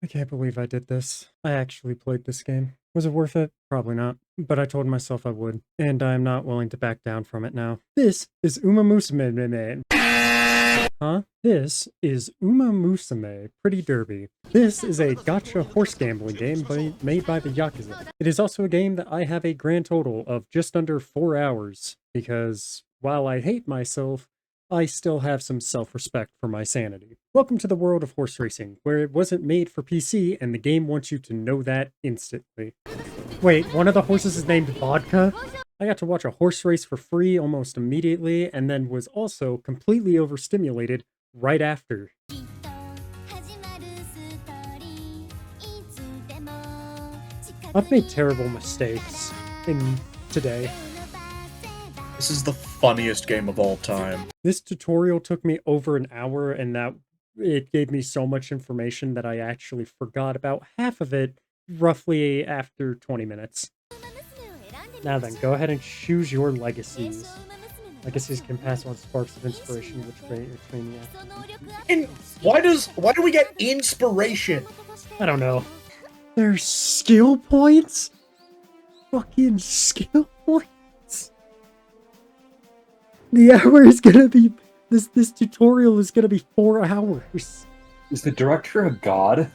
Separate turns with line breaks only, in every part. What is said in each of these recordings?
I can't believe I did this. I actually played this game. Was it worth it? Probably not. But I told myself I would. And I am not willing to back down from it now. This is Umamusume. Huh? This is Umamusume Pretty Derby. This is a gacha horse gambling game made by the Yakuza. It is also a game that I have a grand total of just under 4 hours, because while I hate myself, I still have some self-respect for my sanity. Welcome to the world of horse racing, where it wasn't made for PC and the game wants you to know that instantly. Wait, one of the horses is named Vodka? I got to watch a horse race for free almost immediately, and then was also completely overstimulated right after. I've made terrible mistakes today.
This is the funniest game of all time.
This tutorial took me over an hour, and it gave me so much information that I actually forgot about half of it roughly after 20 minutes. Now then, go ahead and choose your legacies. Legacies can pass on sparks of inspiration which create your training after.
And why do we get inspiration?
I don't know. There's skill points? Fucking skill points? The hour is gonna be... This tutorial is gonna be 4 hours.
Is the director a god?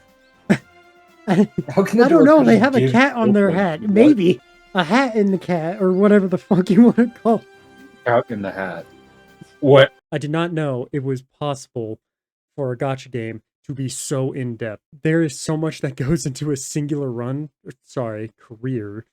How can I don't know, they have a cat on their hat. What? Maybe. A hat in the cat, or whatever the fuck you want to call it.
Cat in the hat.
What?
I did not know it was possible for a gacha game to be so in-depth. There is so much that goes into a singular career,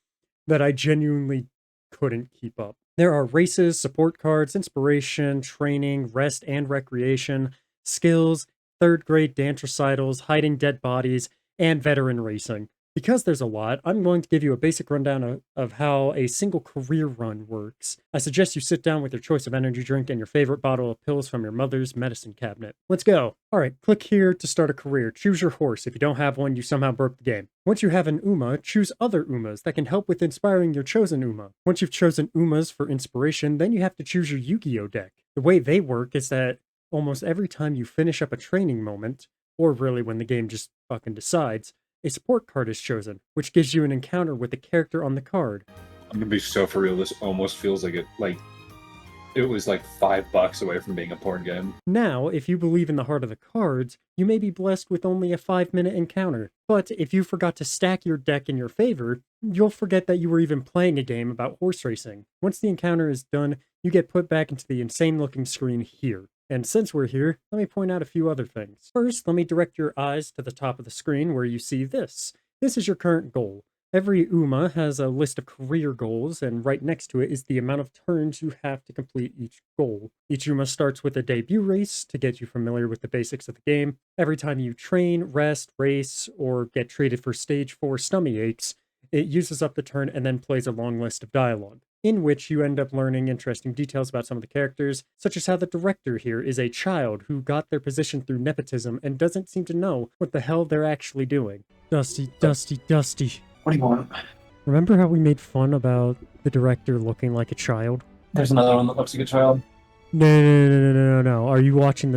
that I genuinely couldn't keep up. There are races, support cards, inspiration, training, rest and recreation, skills, third grade dance recitals, hiding dead bodies, and veteran racing. Because there's a lot, I'm going to give you a basic rundown of how a single career run works. I suggest you sit down with your choice of energy drink and your favorite bottle of pills from your mother's medicine cabinet. Let's go. Alright, click here to start a career. Choose your horse. If you don't have one, you somehow broke the game. Once you have an Uma, choose other Umas that can help with inspiring your chosen Uma. Once you've chosen Umas for inspiration, then you have to choose your Yu-Gi-Oh deck. The way they work is that almost every time you finish up a training moment, or really when the game just fucking decides, a support card is chosen, which gives you an encounter with the character on the card.
I'm gonna be so for real, this almost feels like it was like $5 away from being a porn game.
Now, if you believe in the heart of the cards, you may be blessed with only a 5-minute encounter. But if you forgot to stack your deck in your favor, you'll forget that you were even playing a game about horse racing. Once the encounter is done, you get put back into the insane-looking screen here. And since we're here, let me point out a few other things. First, let me direct your eyes to the top of the screen where you see this. This is your current goal. Every Uma has a list of career goals, and right next to it is the amount of turns you have to complete each goal. Each Uma starts with a debut race to get you familiar with the basics of the game. Every time you train, rest, race, or get treated for stage 4 stomach aches, it uses up the turn and then plays a long list of dialogue, in which you end up learning interesting details about some of the characters, such as how the director here is a child who got their position through nepotism and doesn't seem to know what the hell they're actually doing. Dusty.
What do you want?
Remember how we made fun about the director looking like a child?
There's another one that looks like a child.
No. Are you watching?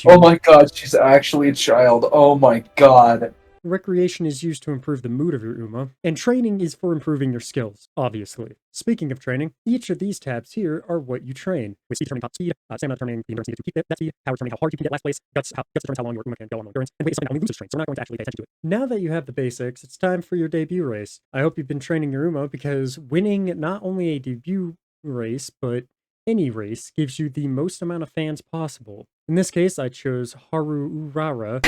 Oh my god, she's actually a child. Oh my god.
Recreation is used to improve the mood of your Uma, and training is for improving your skills, obviously. Speaking of training, each of these tabs here are what you train. With speed determining top speed, stamina determining the endurance needed to keep that speed, power determining how hard you can get last place, guts determines how long your Uma can go on endurance, and weight is something that only loses strength, so we're not going to actually pay attention to it. Now that you have the basics, it's time for your debut race. I hope you've been training your Uma, because winning not only a debut race, but any race gives you the most amount of fans possible. In this case, I chose Haru Urara.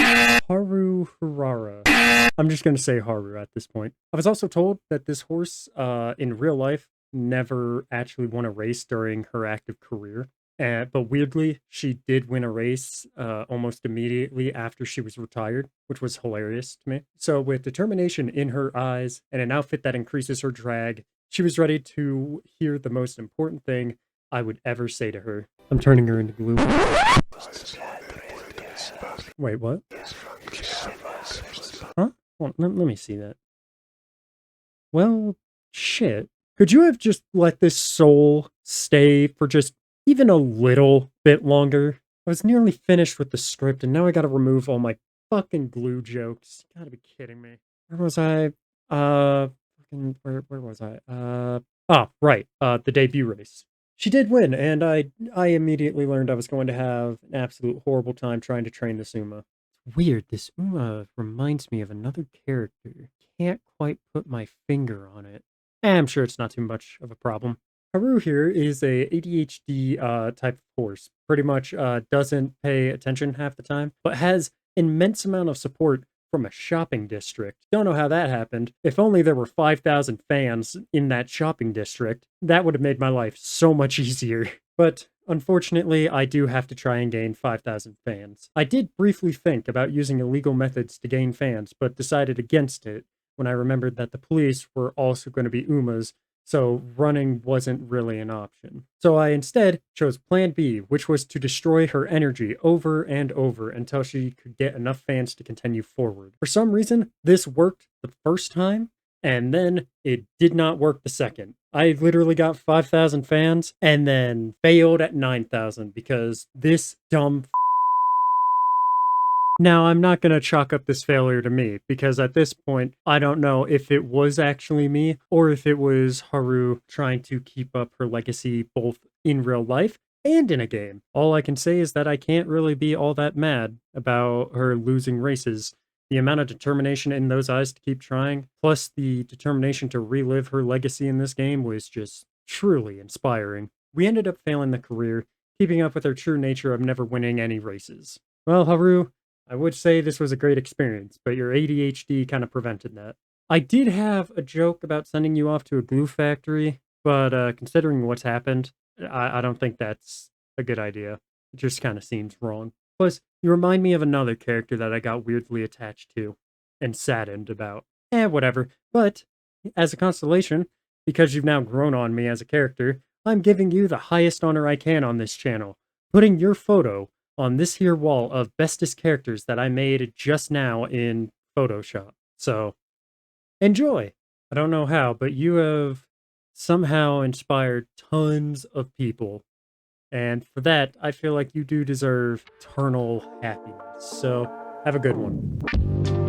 I'm just going to say Haru at this point. I was also told that this horse, in real life, never actually won a race during her active career. But weirdly, she did win a race almost immediately after she was retired, which was hilarious to me. So with determination in her eyes and an outfit that increases her drag, she was ready to hear the most important thing I would ever say to her. I'm turning her into glue. Wait, what? Huh? Well, let me see that. Well, shit. Could you have just let this soul stay for just even a little bit longer? I was nearly finished with the script, and now I gotta remove all my Fucking glue jokes. You gotta be kidding me. Where was I? Where was I? Right. The debut race. She did win, and I immediately learned I was going to have an absolute horrible time trying to train this Uma. It's weird. This Uma reminds me of another character. Can't quite put my finger on it. I'm sure it's not too much of a problem. Haru here is a ADHD type of horse. Pretty much doesn't pay attention half the time, but has immense amount of support from a shopping district. Don't know how that happened. If only there were 5,000 fans in that shopping district, that would have made my life so much easier. But unfortunately, I do have to try and gain 5,000 fans. I did briefly think about using illegal methods to gain fans, but decided against it when I remembered that the police were also going to be Umas, so running wasn't really an option. So I instead chose plan B, which was to destroy her energy over and over until she could get enough fans to continue forward. For some reason, this worked the first time, and then it did not work the second. I literally got 5,000 fans and then failed at 9,000 because this dumb. Now, I'm not going to chalk up this failure to me, because at this point, I don't know if it was actually me or if it was Haru trying to keep up her legacy both in real life and in a game. All I can say is that I can't really be all that mad about her losing races. The amount of determination in those eyes to keep trying, plus the determination to relive her legacy in this game, was just truly inspiring. We ended up failing the career, keeping up with her true nature of never winning any races. Well, Haru, I would say this was a great experience, but your ADHD kind of prevented that. I did have a joke about sending you off to a glue factory, but considering what's happened, I don't think that's a good idea. It just kind of seems wrong. Plus, you remind me of another character that I got weirdly attached to and saddened about. Whatever. But as a consolation, because you've now grown on me as a character, I'm giving you the highest honor I can on this channel, putting your photo on this here wall of bestest characters that I made just now in Photoshop. So, enjoy! I don't know how, but you have somehow inspired tons of people. And for that, I feel like you do deserve eternal happiness. So, have a good one.